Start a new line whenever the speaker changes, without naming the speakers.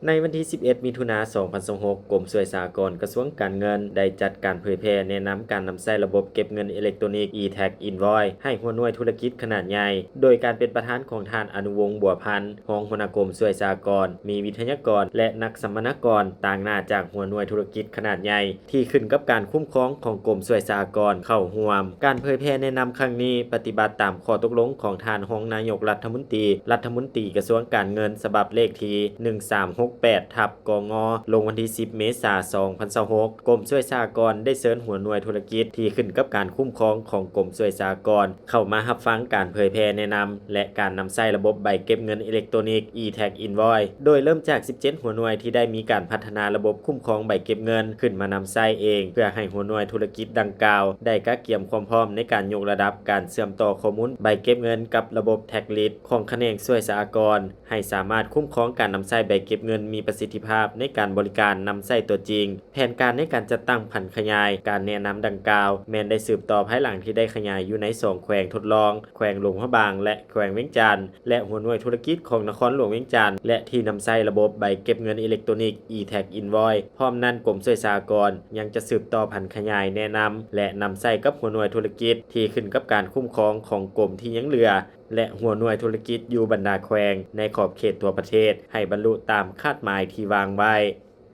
ในวันที่ 11 มิถุนายน 2026 กรมช่วยสหกรณ์กระทรวงการเงินได้จัดการเผยแพร่แนะนำการนำใช้ระบบเก็บเงินอิเล็กทรอนิกส์ e-tax invoice ให้หัวหน่วยธุรกิจขนาดใหญ่ โดยการเป็นประธานของท่านอนุวงศ์บัวพันธ์รองหัวหน้ากรมช่วยสหกรณ์มีวิทยากรและนักสัมมนากรต่างหน้าจากหัวหน่วยธุรกิจขนาดใหญ่ที่ขึ้นกับการคุ้มครองของกรมช่วยสหกรณ์เข้าร่วมการเผยแพร่แนะนำครั้งนี้ปฏิบัติตามข้อตกลงของท่านรองนายกรัฐมนตรีกระทรวงการเงินฉบับเลขที่1368/กงลงวันที่ 10 เมษายน 2026 กรมช่วยสหกรณ์ได้เชิญหัวหน่วยธุรกิจที่ขึ้นกับการคุ้มครองของกรมช่วยสหกรณ์เข้ามารับฟังการเผยแพร่แนะนำและการนำใช้ระบบใบเก็บเงินอิเล็กทรอนิกส์ e-tax invoice โดยเริ่มจาก 17 หัวหน่วยที่ได้มีการพัฒนาระบบคุ้มครองใบเก็บเงินขึ้นมานำใช้เองเพื่อให้หัวหน่วยธุรกิจดังกล่าวได้กะเกียมความพร้อมในการยกระดับการเชื่อมต่อข้อมูลใบเก็บเงินกับระบบ tax list ของแขนงช่วยสหกรณ์ให้สามารถคุ้มครองการนำใช้ใบเก็บเงินมีประสิทธิภาพในการบริการนำใช้ตัวจริงแผนการในการจัดตั้งผันขยายการแนะนำดังกล่าวแม้นได้สืบต่อภายหลังที่ได้ขยายอยู่ใน2แขวงทดลองแขวงหลวงพระบางและแขวงเวียงจันทน์และหัวหน่วยธุรกิจของนครหลวงเวียงจันทน์และที่นำใช้ระบบใบเก็บเงินอิเล็กทรอนิกส์ e-tax invoice พร้อมนั้นกรมช่วยสหกรณ์ยังจะสืบต่อผันขยายแนะนำและนำใช้กับหัวหน่วยธุรกิจที่ขึ้นกับการคุ้มครองของกรมที่ยังเหลือและหัวหน่วยธุรกิจอยู่บรรดาแขวงในขอบเขตทั่วประเทศให้บรรลุตามคาดหมายที่วางไว้